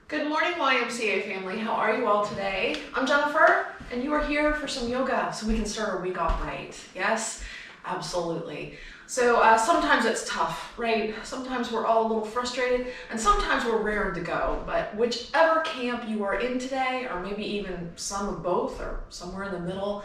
Good morning, YMCA family. How are you all today? I'm Jennifer, and you are here for some yoga so we can start our week off right. Yes, absolutely. So sometimes it's tough, right? Sometimes we're all a little frustrated, and sometimes we're raring to go. But whichever camp you are in today, or maybe even some of both, or somewhere in the middle,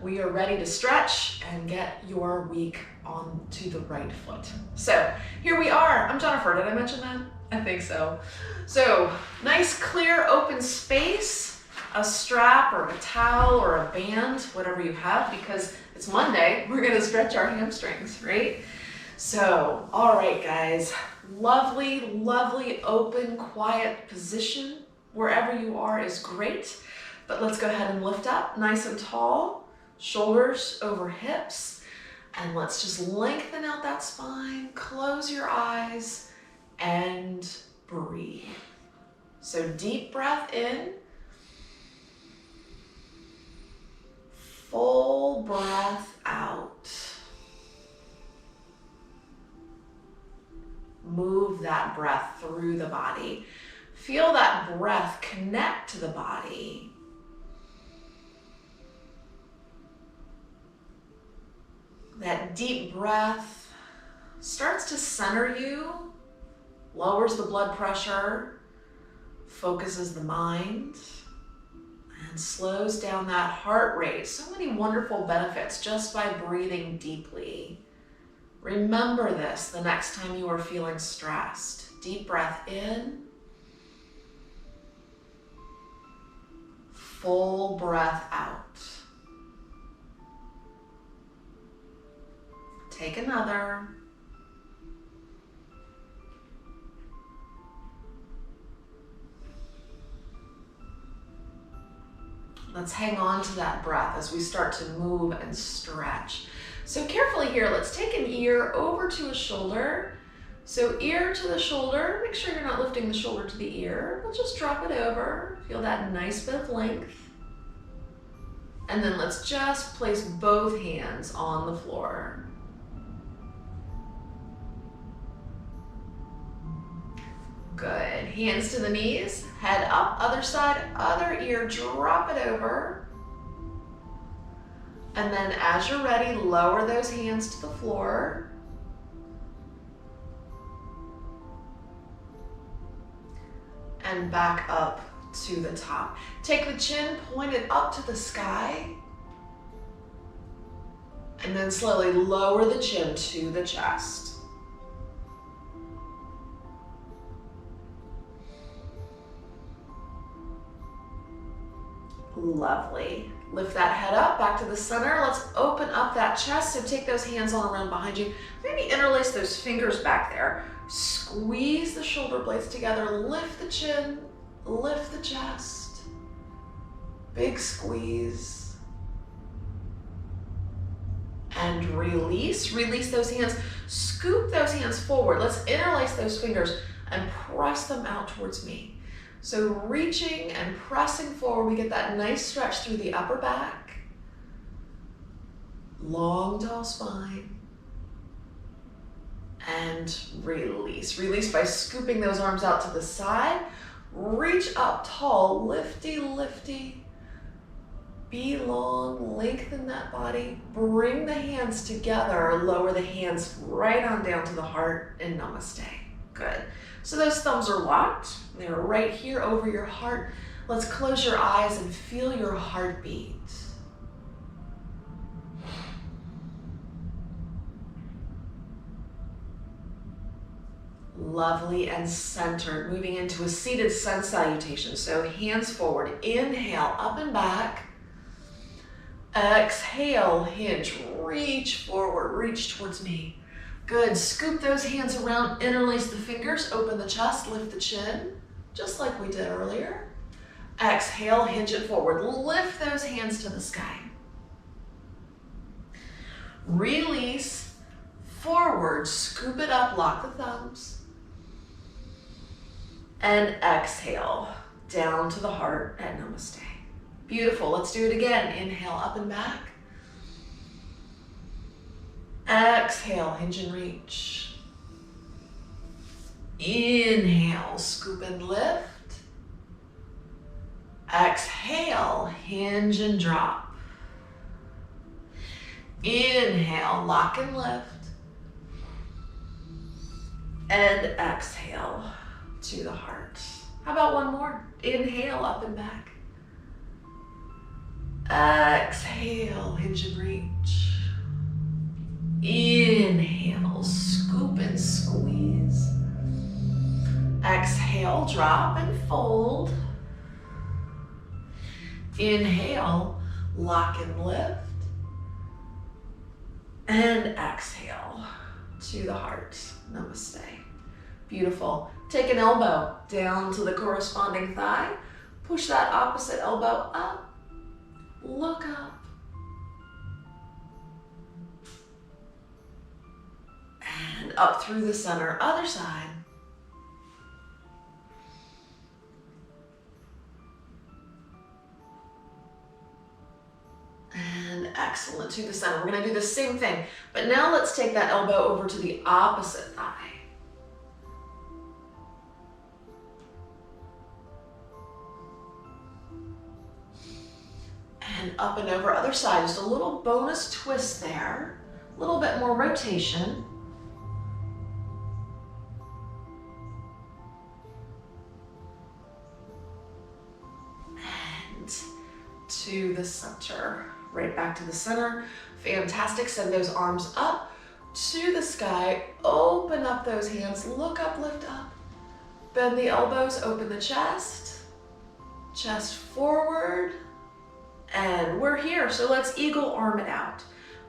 we are ready to stretch and get your week onto the right foot. So here we are. I'm Jennifer. Did I mention that? I think so. So nice, clear, open space, a strap or a towel or a band, whatever you have, because it's Monday. We're going to stretch our hamstrings, right? So, all right, guys. Lovely, lovely, open, quiet position. Wherever you are is great. But let's go ahead and lift up nice and tall. Shoulders over hips, and let's just lengthen out that spine, close your eyes, and breathe. So deep breath in, full breath out. Move that breath through the body. Feel that breath connect to the body. That deep breath starts to center you, lowers the blood pressure, focuses the mind, and slows down that heart rate. So many wonderful benefits just by breathing deeply. Remember this the next time you are feeling stressed. Deep breath in, full breath out. Take another. Let's hang on to that breath as we start to move and stretch. So carefully here, let's take an ear over to a shoulder. So ear to the shoulder, make sure you're not lifting the shoulder to the ear, but just drop it over. Feel that nice bit of length. And then let's just place both hands on the floor. Good. Hands to the knees, head up, other side, other ear, drop it over. And then as you're ready, lower those hands to the floor. And back up to the top. Take the chin pointed up to the sky. And then slowly lower the chin to the chest. Lovely. Lift that head up, back to the center. Let's open up that chest. So take those hands on around behind you. Maybe interlace those fingers back there. Squeeze the shoulder blades together. Lift the chin, lift the chest. Big squeeze. And release. Release those hands. Scoop those hands forward. Let's interlace those fingers and press them out towards me. So reaching and pressing forward, we get that nice stretch through the upper back. Long, tall spine. And release. Release by scooping those arms out to the side. Reach up tall, lifty, lifty. Be long, lengthen that body. Bring the hands together, lower the hands right on down to the heart and namaste. Good. So those thumbs are locked. They're right here over your heart. Let's close your eyes and feel your heartbeat. Lovely and centered. Moving into a seated sun salutation. So hands forward. Inhale, up and back. Exhale, hinge. Reach forward, reach towards me. Good. Scoop those hands around, interlace the fingers, open the chest, lift the chin, just like we did earlier. Exhale, hinge it forward. Lift those hands to the sky. Release, forward, scoop it up, lock the thumbs. And exhale, down to the heart at namaste. Beautiful. Let's do it again. Inhale, up and back. Exhale, hinge and reach. Inhale, scoop and lift. Exhale, hinge and drop. Inhale, lock and lift. And exhale to the heart. How about one more? Inhale, up and back. Exhale, hinge and reach. Inhale, scoop and squeeze. Exhale, drop and fold. Inhale, lock and lift. And exhale to the heart. Namaste. Beautiful. Take an elbow down to the corresponding thigh. Push that opposite elbow up. Look up. And up through the center. Other side. And excellent, to the center. We're gonna do the same thing, but now let's take that elbow over to the opposite thigh. And up and over, other side. Just a little bonus twist there. A little bit more rotation. And to the center. Right back to the center. Fantastic. Send those arms up to the sky. Open up those hands. Look up, lift up. Bend the elbows, open the chest. Chest forward. And we're here, so let's eagle arm it out.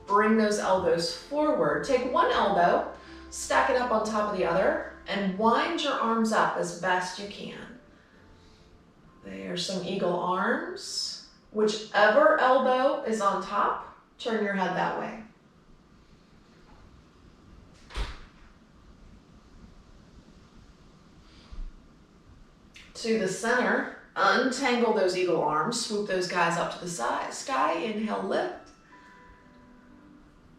Bring those elbows forward. Take one elbow, stack it up on top of the other, and wind your arms up as best you can. There's some eagle arms. Whichever elbow is on top, turn your head that way. To the center. Untangle those eagle arms, swoop those guys up to the sky, inhale, lift.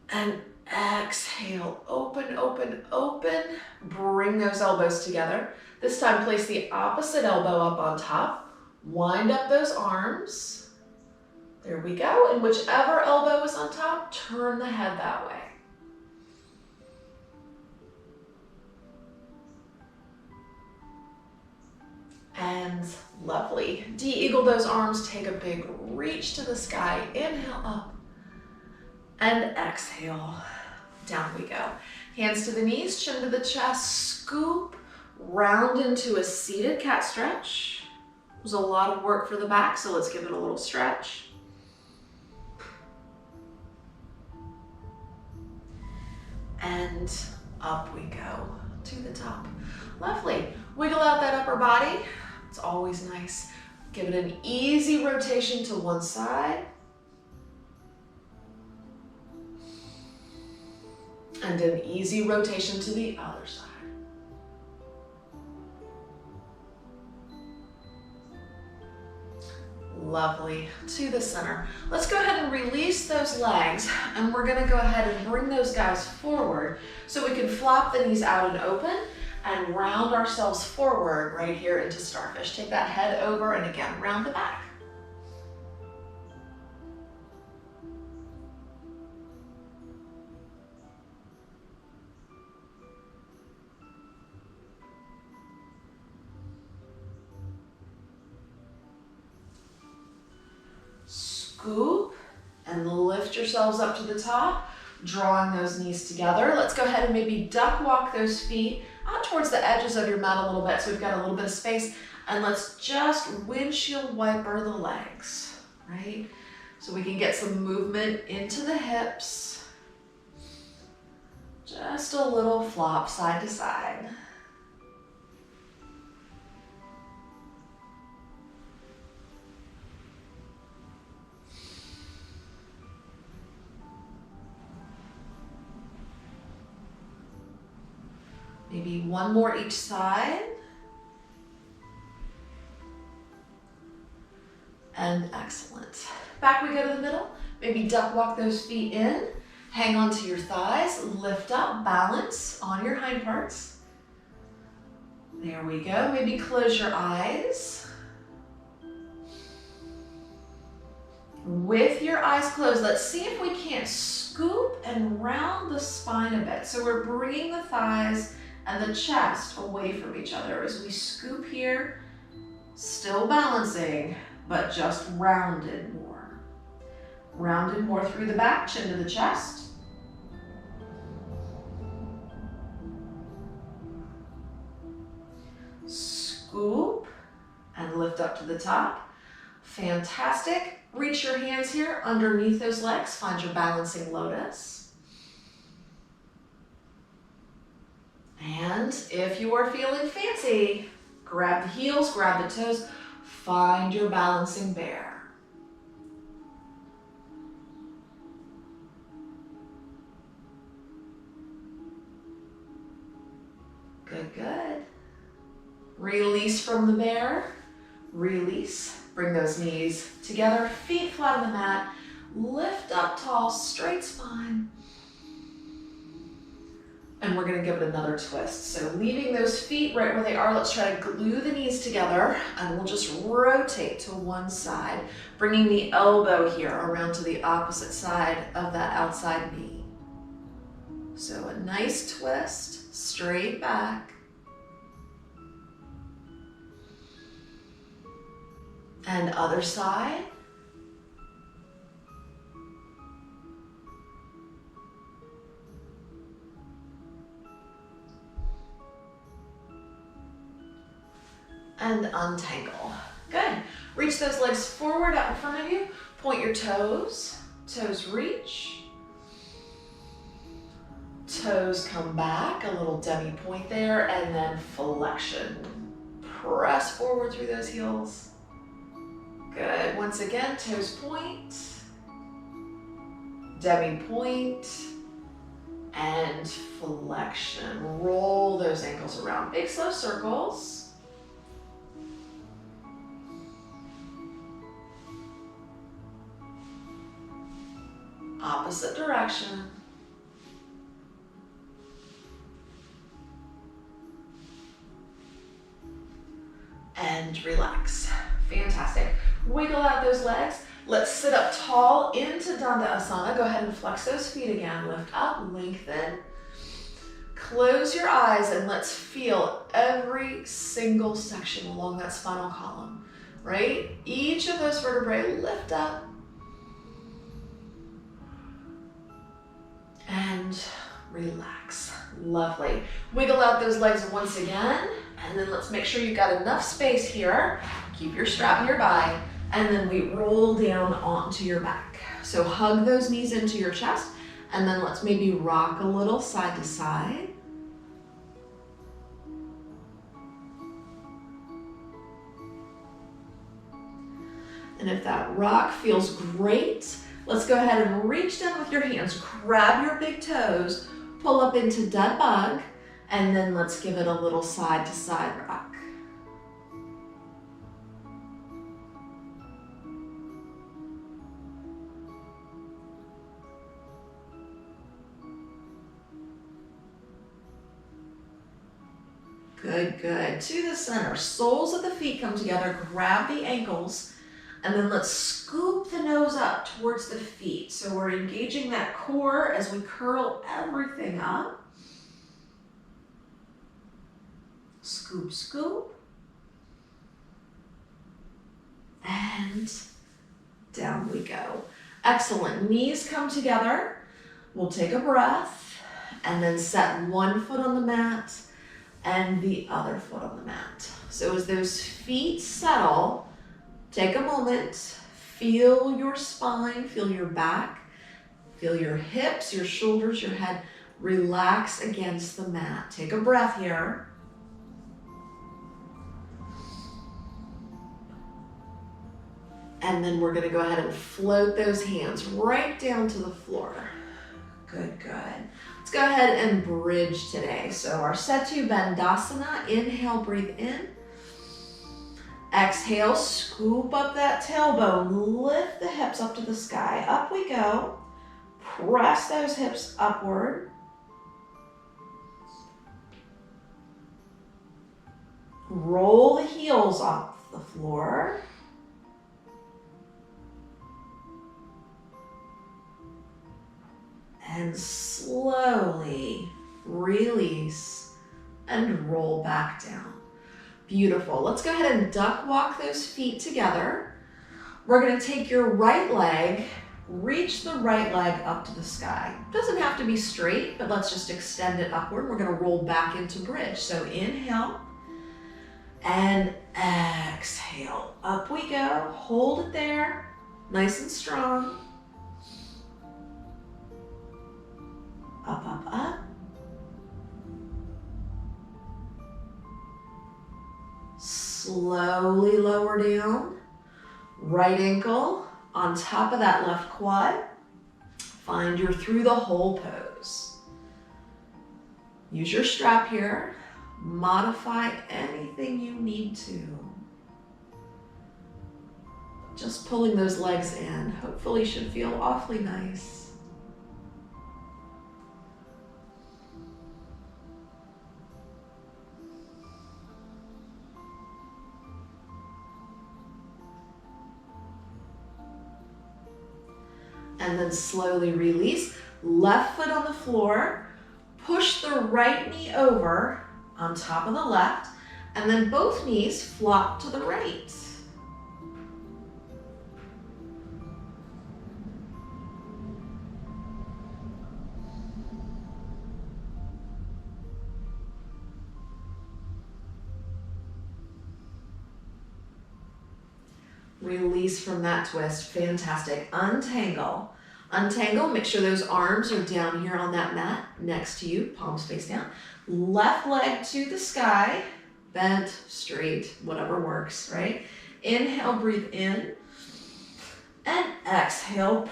And exhale, open, open, open. Bring those elbows together. This time, place the opposite elbow up on top. Wind up those arms. There we go. And whichever elbow is on top, turn the head that way. And lovely. De-eagle those arms, take a big reach to the sky. Inhale up and exhale. Down we go. Hands to the knees, chin to the chest, scoop, round into a seated cat stretch. It was a lot of work for the back, so let's give it a little stretch. And up we go to the top. Lovely. Wiggle out that upper body. It's always nice. Give it an easy rotation to one side. And an easy rotation to the other side. Lovely. To the center. Let's go ahead and release those legs, and we're gonna go ahead and bring those guys forward so we can flop the knees out and open and round ourselves forward right here into starfish. Take that head over and again, round the back. Scoop and lift yourselves up to the top, drawing those knees together. Let's go ahead and maybe duck walk those feet out towards the edges of your mat a little bit so we've got a little bit of space. And let's just windshield wiper the legs, right? So we can get some movement into the hips. Just a little flop side to side. Maybe one more each side. And excellent. Back we go to the middle. Maybe duck walk those feet in. Hang on to your thighs. Lift up, balance on your hind parts. There we go. Maybe close your eyes. With your eyes closed, let's see if we can't scoop and round the spine a bit. So we're bringing the thighs and the chest away from each other as we scoop here, still balancing, but just rounded more. Rounded more through the back, chin to the chest. Scoop and lift up to the top. Fantastic. Reach your hands here underneath those legs. Find your balancing lotus. And if you are feeling fancy, grab the heels, grab the toes. Find your balancing bear. Good, good. Release from the bear. Release. Bring those knees together, feet flat on the mat. Lift up tall, straight spine. And we're gonna give it another twist. So leaving those feet right where they are, let's try to glue the knees together and we'll just rotate to one side, bringing the elbow here around to the opposite side of that outside knee. So a nice twist, straight back. And other side. And untangle. Good. Reach those legs forward out in front of you. Point your toes. Toes reach. Toes come back, a little demi-point there, and then flexion. Press forward through those heels. Good. Once again, toes point, demi-point, and flexion. Roll those ankles around. Big slow circles. Opposite direction. And relax. Fantastic. Wiggle out those legs. Let's sit up tall into Dandasana. Go ahead and flex those feet again. Lift up, lengthen. Close your eyes and let's feel every single section along that spinal column, right? Each of those vertebrae lift up and relax. Lovely. Wiggle out those legs once again, and then let's make sure you've got enough space here. Keep your strap nearby, and then we roll down onto your back. So hug those knees into your chest, and then let's maybe rock a little side to side. And if that rock feels great, let's go ahead and reach down with your hands, grab your big toes, pull up into dead bug, and then let's give it a little side to side rock. Good, good. To the center. Soles of the feet come together. Grab the ankles. And then let's scoop the nose up towards the feet. So we're engaging that core as we curl everything up. Scoop, scoop. And down we go. Excellent. Knees come together. We'll take a breath and then set one foot on the mat and the other foot on the mat. So as those feet settle, take a moment, feel your spine, feel your back, feel your hips, your shoulders, your head. Relax against the mat. Take a breath here. And then we're gonna go ahead and float those hands right down to the floor. Good, good. Let's go ahead and bridge today. So our Setu Bandhasana, inhale, breathe in. Exhale, scoop up that tailbone, lift the hips up to the sky. Up we go. Press those hips upward. Roll the heels off the floor. And slowly release and roll back down. Beautiful. Let's go ahead and duck walk those feet together. We're going to take your right leg, reach the right leg up to the sky. Doesn't have to be straight, but let's just extend it upward. We're going to roll back into bridge. So inhale and exhale. Up we go. Hold it there. Nice and strong. Up, up, up. Slowly lower down. Right ankle on top of that left quad. Find your through the hole pose. Use your strap here. Modify anything you need to. Just pulling those legs in, hopefully should feel awfully nice. And then slowly release. Left foot on the floor. Push the right knee over on top of the left. And then both knees flop to the right. Release from that twist. Fantastic. Untangle. Untangle. Make sure those arms are down here on that mat next to you. Palms face down. Left leg to the sky. Bent, straight, whatever works, right? Inhale, breathe in. And exhale,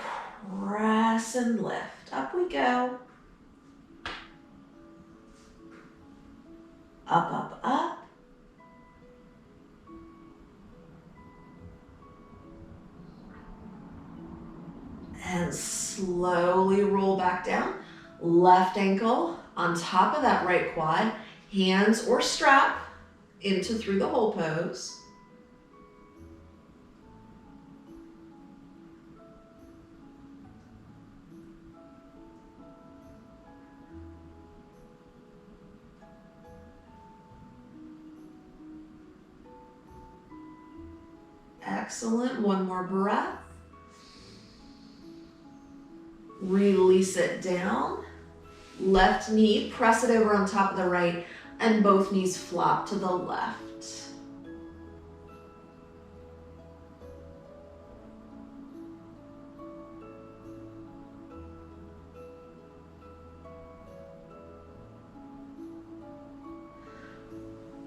press and lift. Up we go. Up, up, up. And slowly roll back down. Left ankle on top of that right quad. Hands or strap into through the hole pose. Excellent. One more breath. Release it down. Left knee, press it over on top of the right, and both knees flop to the left.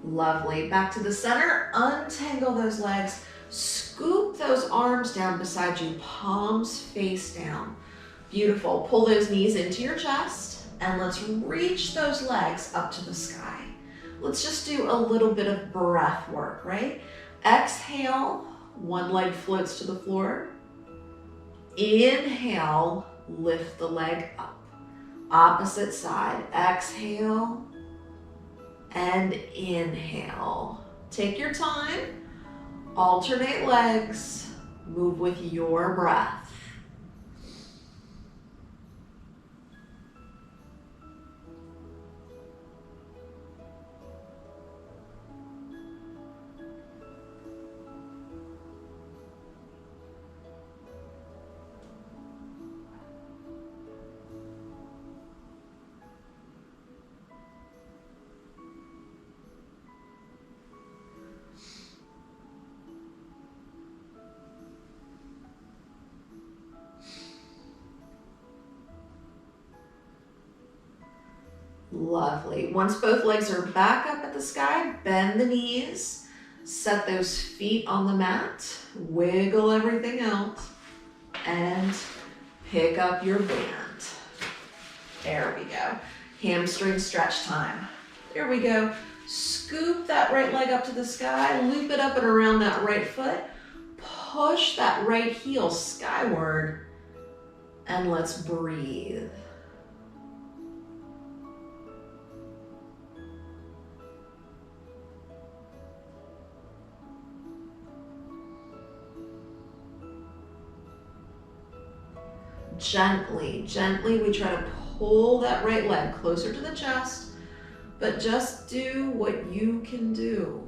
Lovely. Back to the center. Untangle those legs. Scoop those arms down beside you, palms face down. Beautiful. Pull those knees into your chest and let's reach those legs up to the sky. Let's just do a little bit of breath work, right? Exhale, one leg floats to the floor. Inhale, lift the leg up. Opposite side. Exhale and inhale. Take your time. Alternate legs. Move with your breath. Lovely. Once both legs are back up at the sky, bend the knees, set those feet on the mat, wiggle everything out, and pick up your band. There we go. Hamstring stretch time. There we go. Scoop that right leg up to the sky, loop it up and around that right foot, push that right heel skyward, and let's breathe. Gently, gently, we try to pull that right leg closer to the chest, but just do what you can do.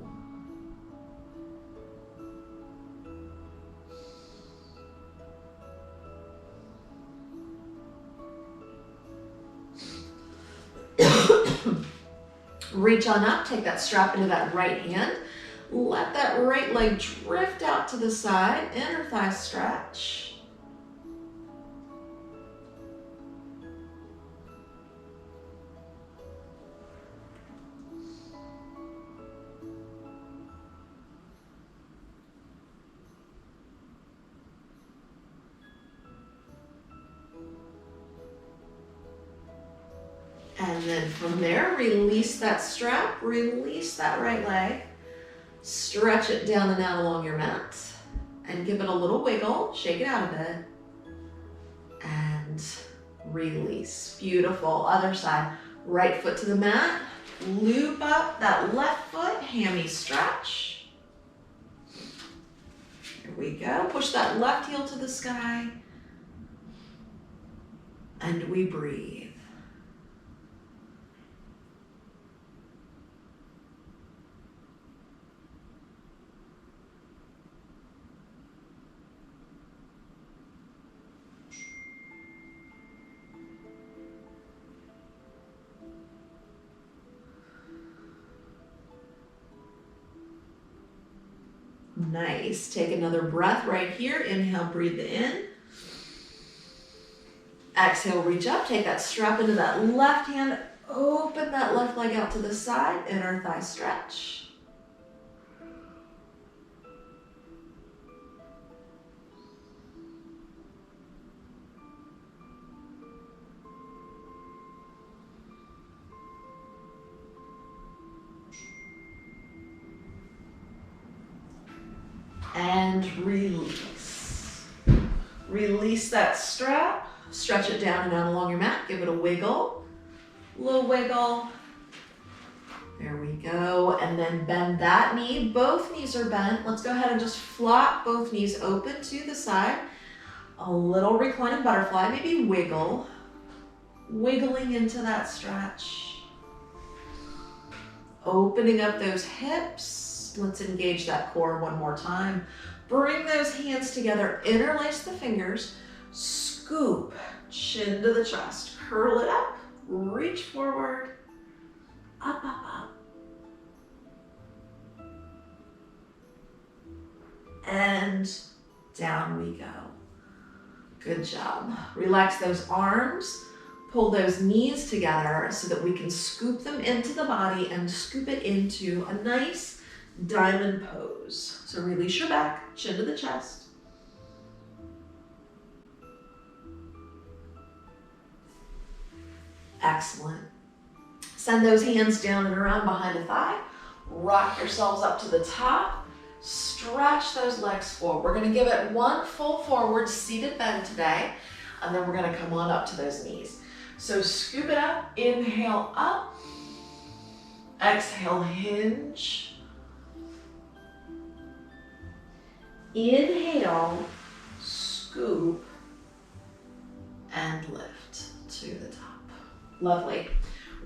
Reach on up, take that strap into that right hand. Let that right leg drift out to the side, inner thigh stretch. And then from there, release that strap, release that right leg, stretch it down and out along your mat, and give it a little wiggle, shake it out a bit, and release. Beautiful. Other side, right foot to the mat, loop up that left foot, hammy stretch. Here we go. Push that left heel to the sky, and we breathe. Nice. Take another breath right here. Inhale, breathe in. Exhale, reach up. Take that strap into that left hand. Open that left leg out to the side. Inner thigh stretch. And release. Release that strap. Stretch it down and out along your mat. Give it a wiggle. Little wiggle. There we go. And then bend that knee. Both knees are bent. Let's go ahead and just flop both knees open to the side. A little reclining butterfly. Maybe wiggle. Wiggling into that stretch. Opening up those hips. Let's engage that core one more time. Bring those hands together, interlace the fingers, scoop, chin to the chest, curl it up, reach forward, up, up, up. And down we go. Good job. Relax those arms, pull those knees together so that we can scoop them into the body and scoop it into a nice diamond pose. So release your back, chin to the chest. Excellent. Send those hands down and around behind the thigh. Rock yourselves up to the top. Stretch those legs forward. We're going to give it one full forward seated bend today, and then we're going to come on up to those knees. So scoop it up, inhale up, exhale, hinge. Inhale, scoop, and lift to the top. Lovely.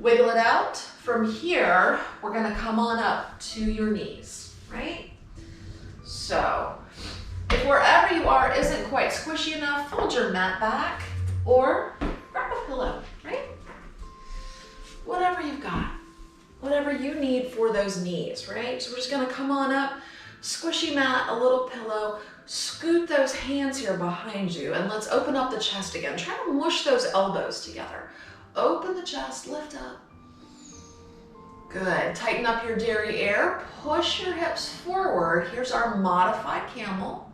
Wiggle it out. From here, we're gonna come on up to your knees, right? So, if wherever you are isn't quite squishy enough, fold your mat back or grab a pillow, right? Whatever you've got, whatever you need for those knees, right? So we're just gonna come on up. Squishy mat, a little pillow, scoot those hands here behind you, and let's open up the chest again. Try to mush those elbows together. Open the chest, lift up. Good. Tighten up your derriere. Push your hips forward. Here's our modified camel.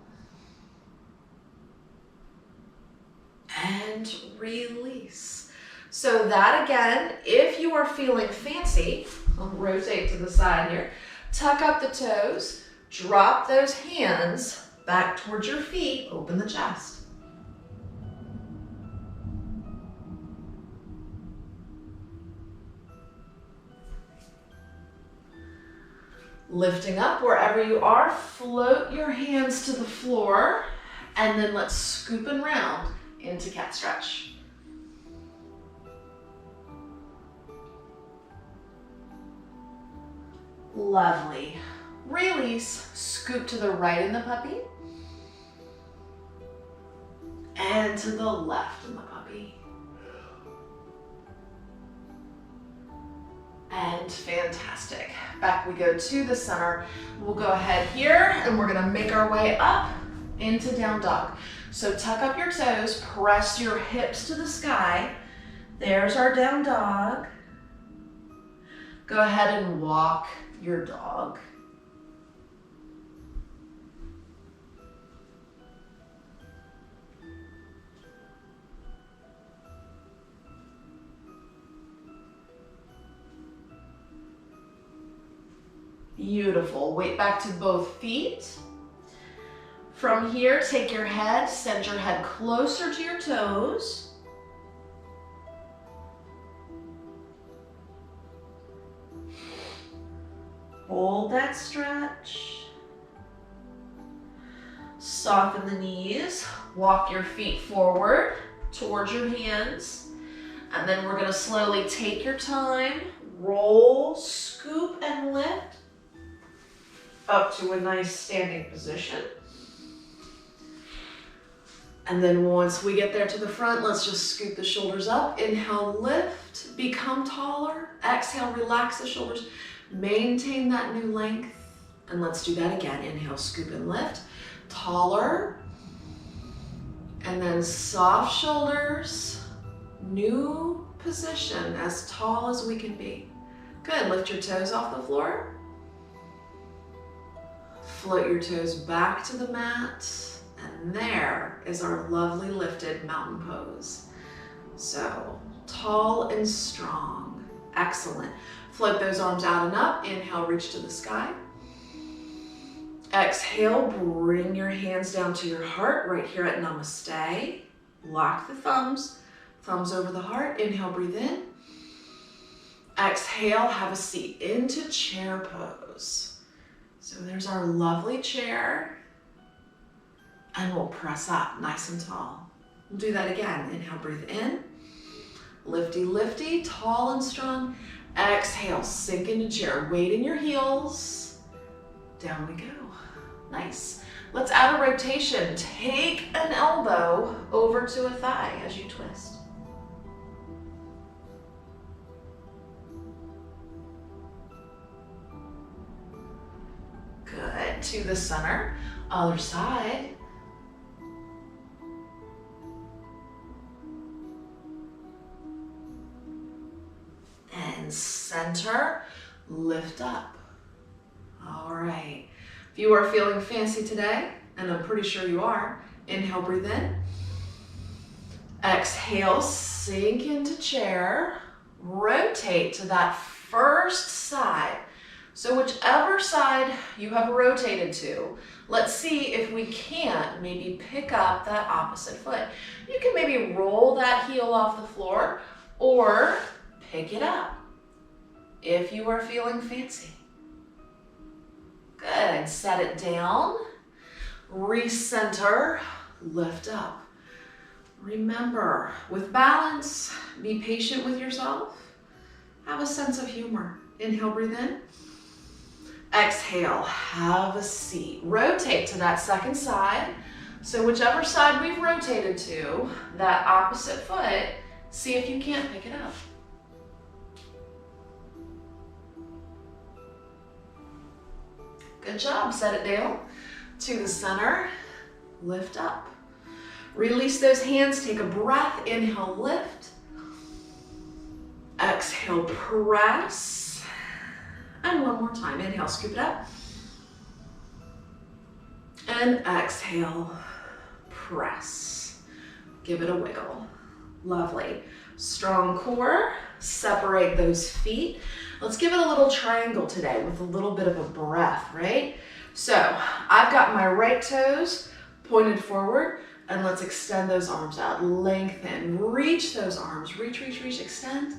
And release. So that again, if you are feeling fancy, I'll rotate to the side here. Tuck up the toes. Drop those hands back towards your feet. Open the chest. Lifting up wherever you are, float your hands to the floor, and then let's scoop and round. into cat stretch. Lovely. Release, scoop to the right in the puppy. And to the left in the puppy. And fantastic. Back we go to the center. We'll go ahead here and we're gonna make our way up into down dog. So tuck up your toes, press your hips to the sky. There's our down dog. Go ahead and walk your dog. Beautiful. Weight back to both feet. From here, take your head, send your head closer to your toes. Hold that stretch. Soften the knees. Walk your feet forward towards your hands. And then we're going to slowly take your time, roll, scoop, and lift up to a nice standing position. And then once we get there to the front, let's just scoop the shoulders up. Inhale, lift, become taller. Exhale, relax the shoulders. Maintain that new length. And let's do that again. Inhale, scoop and lift. Taller. And then soft shoulders. New position, as tall as we can be. Good, lift your toes off the floor. Float your toes back to the mat. And there is our lovely lifted mountain pose. So tall and strong. Excellent. Float those arms out and up. Inhale, reach to the sky. Exhale, bring your hands down to your heart right here at Namaste. Lock the thumbs. Thumbs over the heart. Inhale, breathe in. Exhale, have a seat into chair pose. So there's our lovely chair. And we'll press up nice and tall. We'll do that again. Inhale, breathe in. Lifty, lifty, tall and strong. Exhale, sink into chair. Weight in your heels. Down we go. Nice. Let's add a rotation. Take an elbow over to a thigh as you twist. Good. To the center. Other side. And center, lift up. All right. If you are feeling fancy today, and I'm pretty sure you are, inhale, breathe in. Exhale, sink into chair. Rotate to that first side. So whichever side you have rotated to, let's see if we can't maybe pick up that opposite foot. You can maybe roll that heel off the floor or pick it up if you are feeling fancy. Good. Set it down. Recenter. Lift up. Remember, with balance, be patient with yourself. Have a sense of humor. Inhale, breathe in. Exhale, have a seat. Rotate to that second side. So whichever side we've rotated to, that opposite foot, see if you can't pick it up. Good job. Set it down to the center. Lift up. Release those hands. Take a breath. Inhale, lift. Exhale, press. And one more time. Inhale, scoop it up. And exhale, press. Give it a wiggle. Lovely. Strong core. Separate those feet. Let's give it a little triangle today with a little bit of a breath, right? So I've got my right toes pointed forward, and let's extend those arms out. Lengthen, reach those arms. Reach, reach, reach, extend.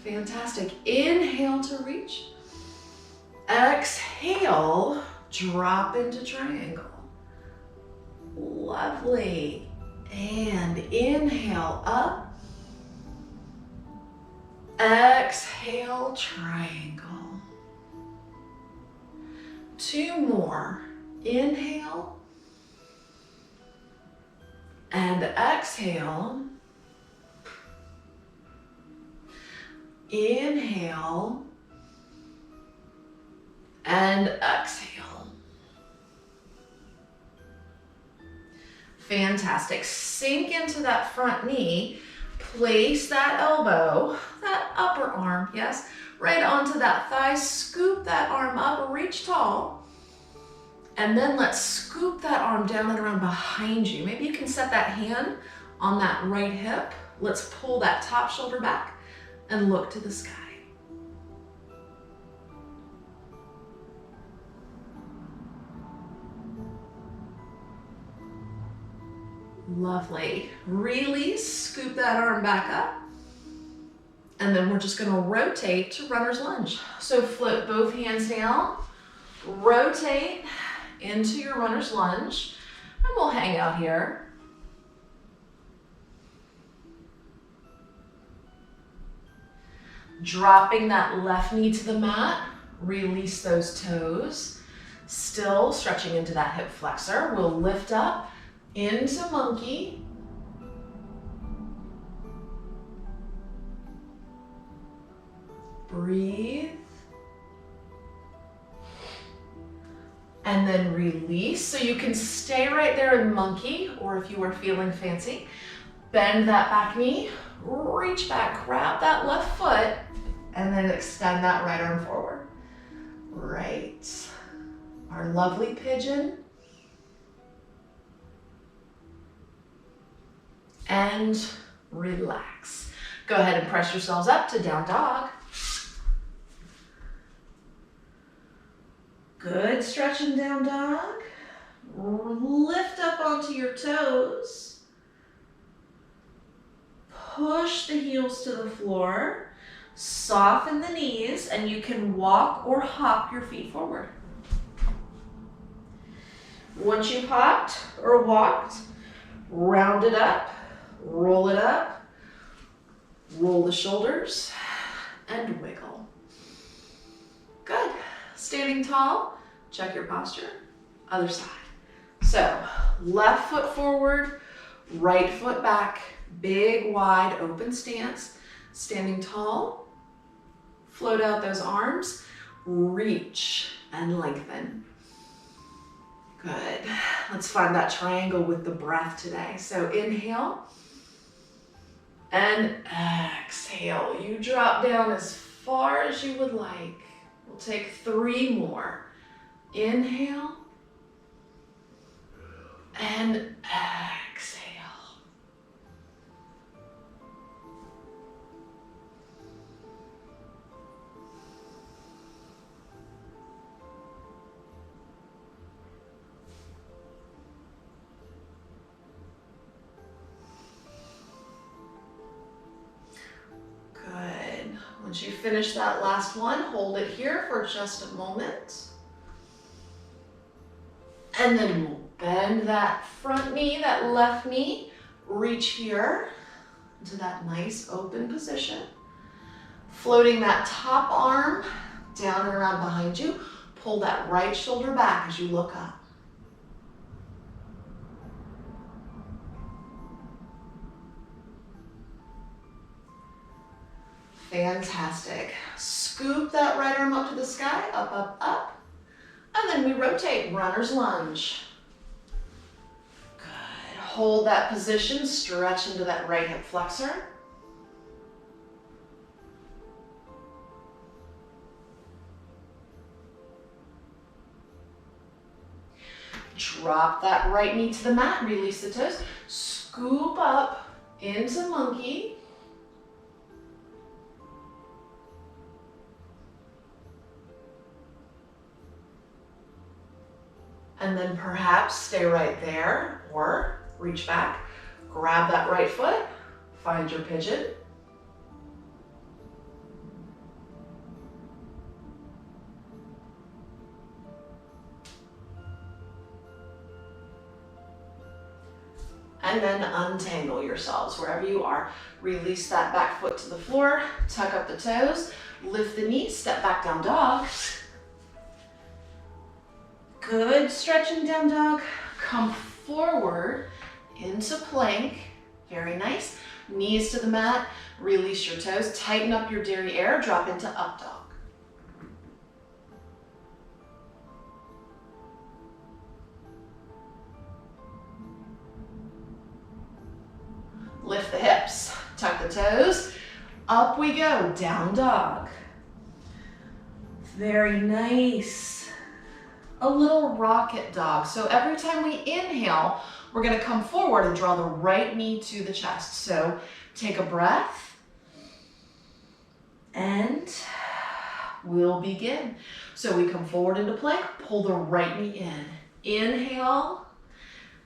Fantastic. Inhale to reach. Exhale, drop into triangle. Lovely. And inhale up. Exhale, triangle. 2 more. Inhale. And exhale. Inhale. And exhale. Fantastic. Sink into that front knee. Place that elbow, that upper arm, yes, right onto that thigh. Scoop that arm up, reach tall. And then let's scoop that arm down and around behind you. Maybe you can set that hand on that right hip. Let's pull that top shoulder back and look to the sky. Lovely. Release, scoop that arm back up. And then we're just gonna rotate to runner's lunge. So float both hands down, rotate into your runner's lunge, and we'll hang out here. Dropping that left knee to the mat, release those toes. Still stretching into that hip flexor. We'll lift up into monkey. Breathe. And then release. So you can stay right there in monkey, or if you are feeling fancy, bend that back knee, reach back, grab that left foot, and then extend that right arm forward. Right. Our lovely pigeon. And relax. Go ahead and press yourselves up to down dog. Good, stretching down dog. Lift up onto your toes. Push the heels to the floor. Soften the knees, and you can walk or hop your feet forward. Once you've hopped or walked, round it up. Roll it up, roll the shoulders, and wiggle. Good. Standing tall, check your posture. Other side. So, left foot forward, right foot back, big, wide, open stance. Standing tall, float out those arms, reach and lengthen. Good. Let's find that triangle with the breath today. So, inhale. And exhale. You drop down as far as you would like. We'll take 3 more. Inhale. And exhale. Once you finish that last one, hold it here for just a moment. And then we'll bend that front knee, that left knee, reach here into that nice open position. Floating that top arm down and around behind you. Pull that right shoulder back as you look up. Fantastic. Scoop that right arm up to the sky, up, up, up. And then we rotate, runner's lunge. Good. Hold that position, stretch into that right hip flexor. Drop that right knee to the mat, release the toes. Scoop up into monkey. And then perhaps stay right there or reach back, grab that right foot, find your pigeon. and then untangle yourselves wherever you are. Release that back foot to the floor, tuck up the toes, lift the knees, step back down dog. Good stretching down dog. Come forward into plank. Very nice. Knees to the mat, release your toes, tighten up your derriere, drop into up dog. Lift the hips, tuck the toes, up we go, down dog. Very nice. A little rocket dog. So every time we inhale, we're gonna come forward and draw the right knee to the chest. So take a breath and we'll begin. So we come forward into plank, pull the right knee in. Inhale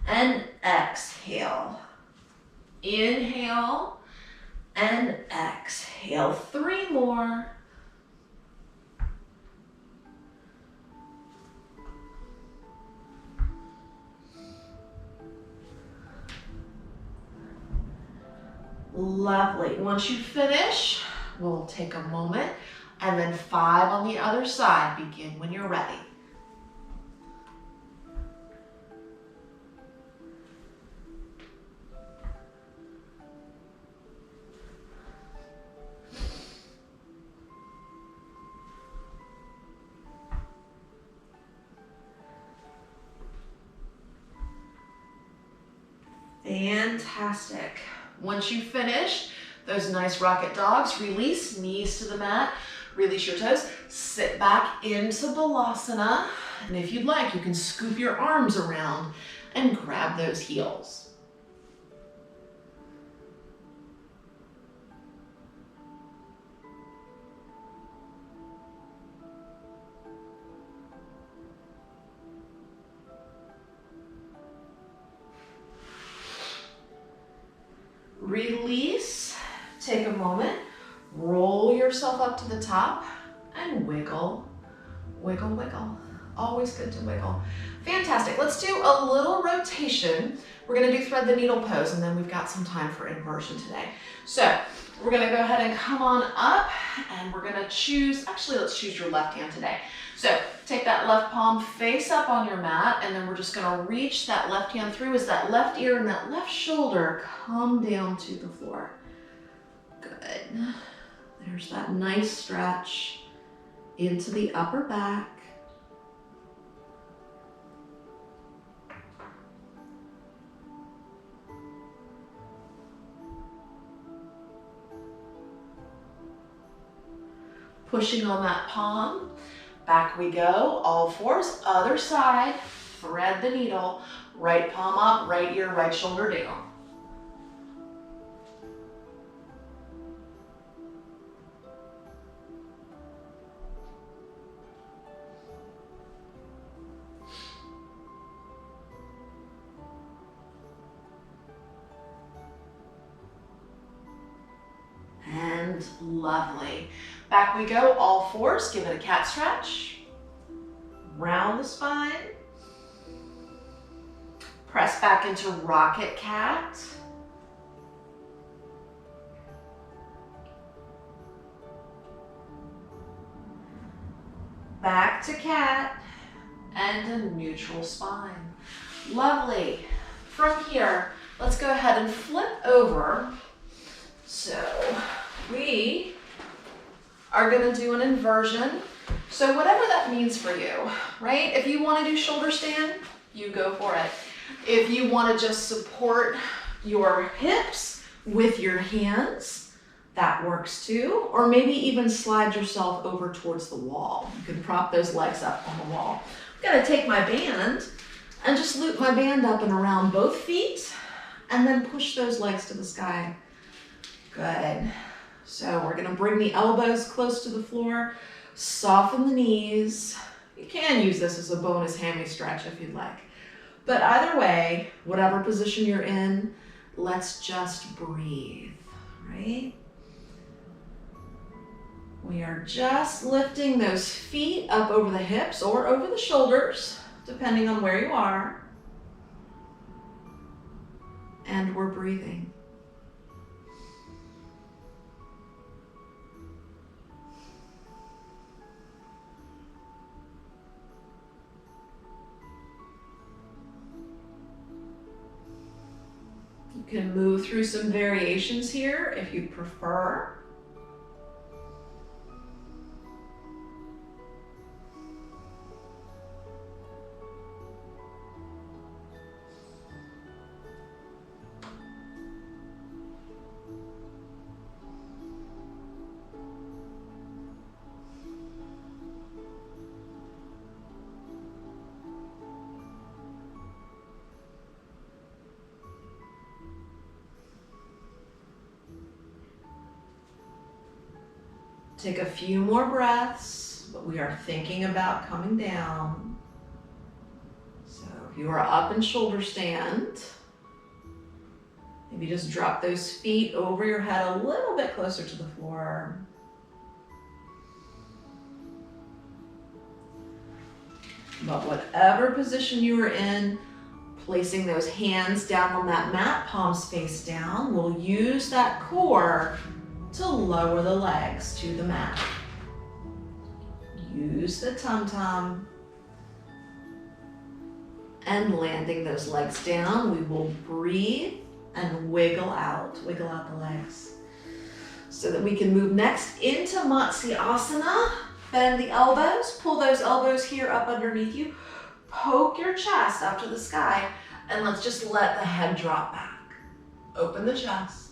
and exhale. Inhale and exhale. 3 more. Lovely. Once you finish, we'll take a moment and then 5 on the other side. Begin when you're ready. Fantastic. Once you finish those nice rocket dogs, release, knees to the mat, release your toes, sit back into Balasana. And if you'd like, you can scoop your arms around and grab those heels. Release, take a moment, roll yourself up to the top and wiggle, wiggle, wiggle. Always good to wiggle. Fantastic. Let's do a little rotation. We're going to do thread the needle pose and then we've got some time for inversion today. So we're going to go ahead and come on up and we're going to choose, actually let's choose your left hand today. So take that left palm face up on your mat and then we're just going to reach that left hand through as that left ear and that left shoulder come down to the floor. Good. There's that nice stretch into the upper back. Pushing on that palm. Back we go, all fours, other side, thread the needle, right palm up, right ear, right shoulder down. And lovely. Back we go, all fours, give it a cat stretch. Round the spine. Press back into rocket cat. Back to cat and a neutral spine. Lovely. From here, let's go ahead and flip over. So we are going to do an inversion. So whatever that means for you, right? If you want to do shoulder stand, you go for it. If you want to just support your hips with your hands, that works too. Or maybe even slide yourself over towards the wall. You can prop those legs up on the wall. I'm going to take my band and just loop my band up and around both feet and then push those legs to the sky. Good. So we're going to bring the elbows close to the floor, soften the knees. You can use this as a bonus hammy stretch if you'd like. But either way, whatever position you're in, let's just breathe, right? We are just lifting those feet up over the hips or over the shoulders, depending on where you are. and we're breathing. You can move through some variations here if you prefer. Take a few more breaths, but we are thinking about coming down. So if you are up in shoulder stand, maybe just drop those feet over your head a little bit closer to the floor. But whatever position you are in, placing those hands down on that mat, palms face down, we'll use that core to lower the legs to the mat. Use the tum-tum. And landing those legs down, we will breathe and wiggle out the legs. So that we can move next into Matsyasana. Bend the elbows, pull those elbows here up underneath you. Poke your chest out to the sky, and let's just let the head drop back. Open the chest.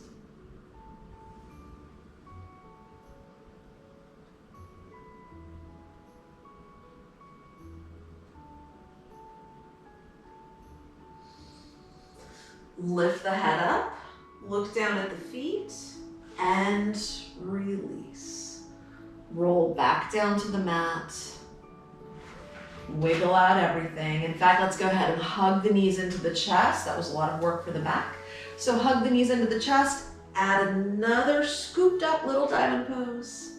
Lift the head up, look down at the feet, and release. Roll back down to the mat. Wiggle out everything. In fact, let's go ahead and hug the knees into the chest. That was a lot of work for the back. So hug the knees into the chest, add another scooped up little diamond pose.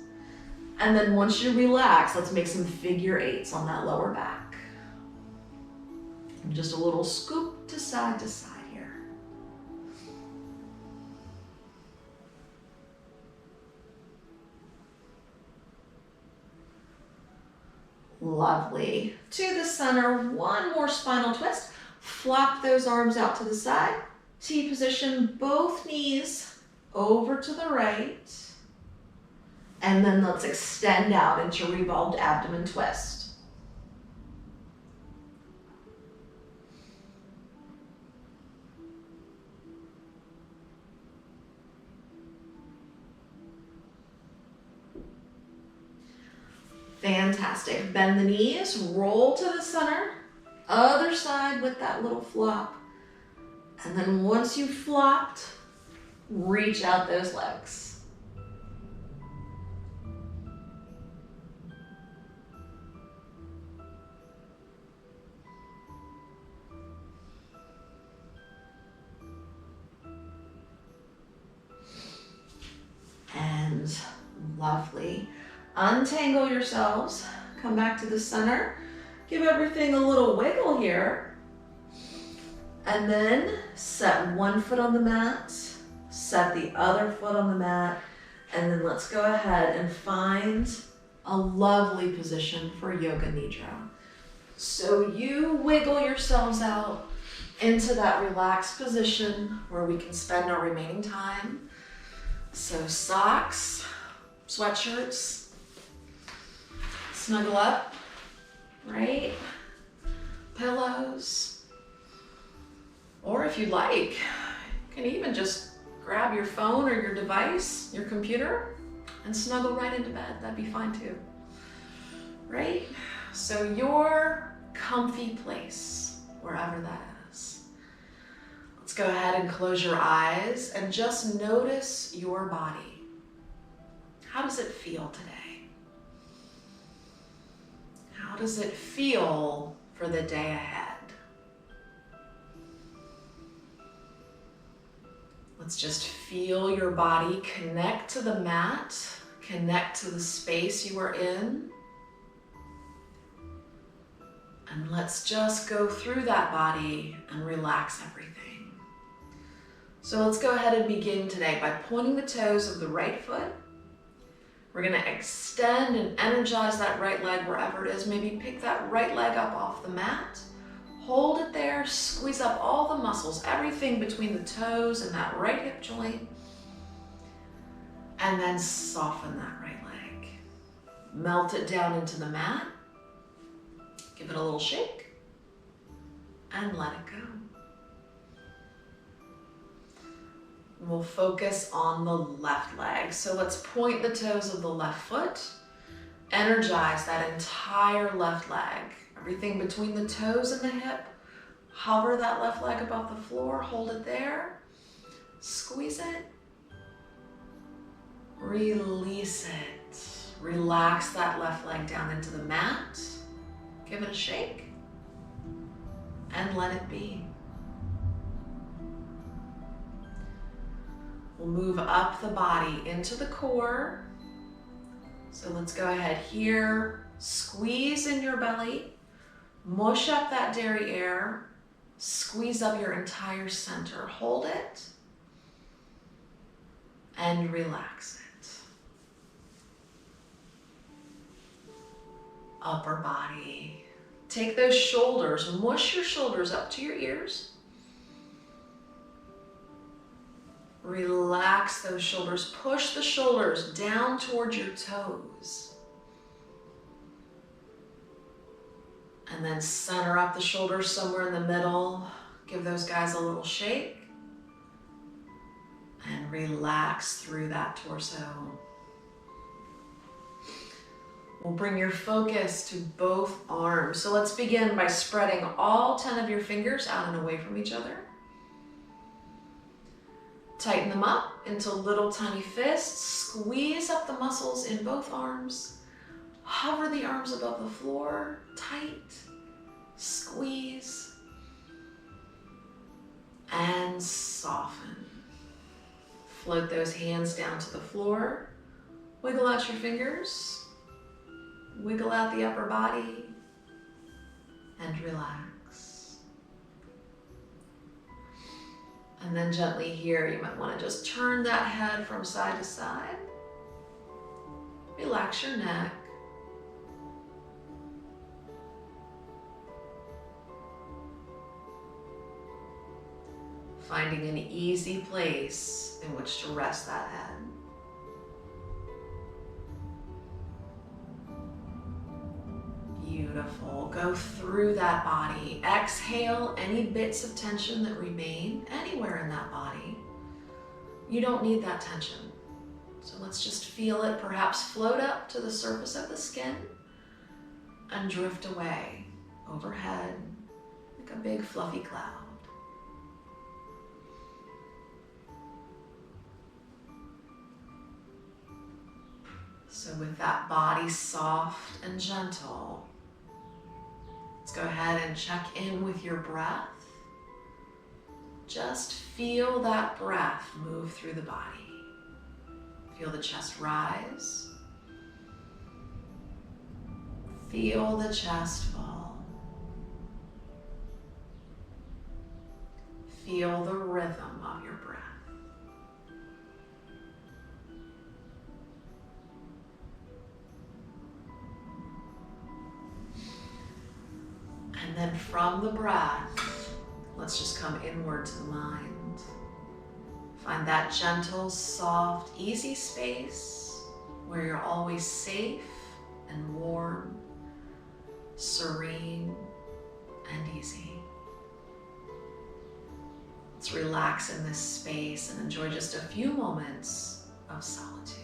And then once you relax, let's make some figure eights on that lower back. And just a little scoop to side here. Lovely. To the center, one more spinal twist. Flop those arms out to the side. T position, both knees over to the right. And then let's extend out into revolved abdomen twist. Fantastic. Bend the knees, roll to the center, other side with that little flop. And then once you've flopped, reach out those legs. And lovely. Untangle yourselves, come back to the center, give everything a little wiggle here, and then set one foot on the mat, set the other foot on the mat, and then let's go ahead and find a lovely position for Yoga Nidra. So you wiggle yourselves out into that relaxed position where we can spend our remaining time. So socks, sweatshirts, snuggle up, right? Pillows. Or if you like, you can even just grab your phone or your device, your computer, and snuggle right into bed. That'd be fine too, right? So your comfy place, wherever that is. Let's go ahead and close your eyes and just notice your body. How does it feel today? How does it feel for the day ahead? Let's just feel your body connect to the mat, connect to the space you are in. And let's just go through that body and relax everything. So let's go ahead and begin today by pointing the toes of the right foot. We're going to extend and energize that right leg wherever it is. Maybe pick that right leg up off the mat. Hold it there, squeeze up all the muscles, everything between the toes and that right hip joint. And then soften that right leg. Melt it down into the mat. Give it a little shake and let it go. We'll focus on the left leg. So let's point the toes of the left foot. Energize that entire left leg. Everything between the toes and the hip. Hover that left leg above the floor. Hold it there. Squeeze it. Release it. Relax that left leg down into the mat. Give it a shake. And let it be. We'll move up the body into the core. So let's go ahead here. Squeeze in your belly. Mush up that derriere. Squeeze up your entire center. Hold it. And relax it. Upper body. Take those shoulders. Mush your shoulders up to your ears. Relax those shoulders. Push the shoulders down towards your toes. And then center up the shoulders somewhere in the middle. Give those guys a little shake. And relax through that torso. We'll bring your focus to both arms. So let's begin by spreading all 10 of your fingers out and away from each other. Tighten them up into little tiny fists. Squeeze up the muscles in both arms. Hover the arms above the floor. Tight. Squeeze. And soften. Float those hands down to the floor. Wiggle out your fingers. Wiggle out the upper body. And relax. And then gently here, you might want to just turn that head from side to side. Relax your neck. Finding an easy place in which to rest that head. Beautiful. Go through that body. Exhale any bits of tension that remain anywhere in that body. You don't need that tension. So let's just feel it perhaps float up to the surface of the skin and drift away overhead like a big fluffy cloud. So with that body soft and gentle, let's go ahead and check in with your breath. Just feel that breath move through the body. Feel the chest rise. Feel the chest fall. Feel the rhythm of your breath. And then from the breath, let's just come inward to the mind. Find that gentle, soft, easy space where you're always safe and warm, serene, and easy. Let's relax in this space and enjoy just a few moments of solitude.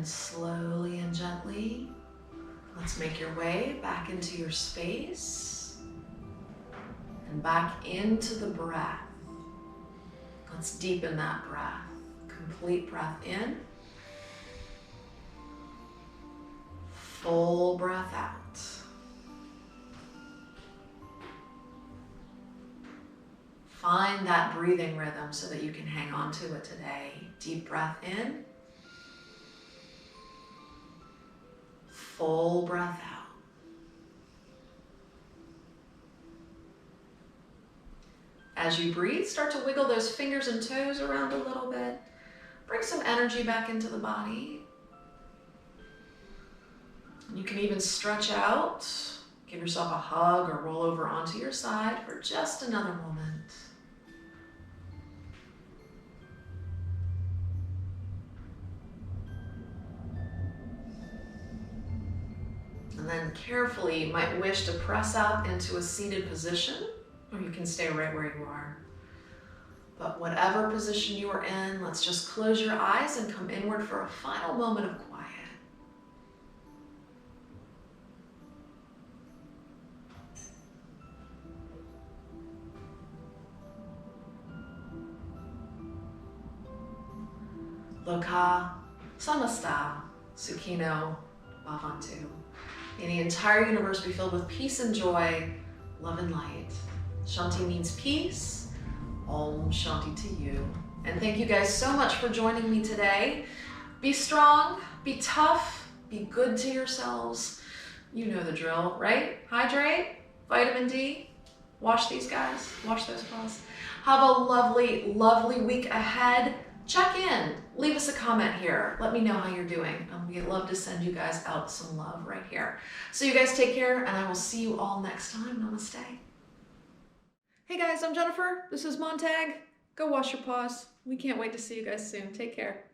And slowly and gently, let's make your way back into your space and back into the breath. Let's deepen that breath. Complete breath in. Full breath out. Find that breathing rhythm so that you can hang on to it today. Deep breath in. Full breath out. As you breathe, start to wiggle those fingers and toes around a little bit. Bring some energy back into the body. You can even stretch out, give yourself a hug or roll over onto your side for just another moment. And then carefully, you might wish to press up into a seated position, or you can stay right where you are. But whatever position you are in, let's just close your eyes and come inward for a final moment of quiet. Loka samasta sukhino bhavantu. May the entire universe be filled with peace and joy, love and light. Shanti means peace. Om Shanti to you. And thank you guys so much for joining me today. Be strong, be tough, be good to yourselves. You know the drill, right? Hydrate, vitamin D, wash these guys, wash those paws. Have a lovely, lovely week ahead. Check in, leave us a comment here. Let me know how you're doing. We'd love to send you guys out some love right here. So you guys take care, and I will see you all next time. Namaste. Hey guys, I'm Jennifer. This is Montag. Go wash your paws. We can't wait to see you guys soon. Take care.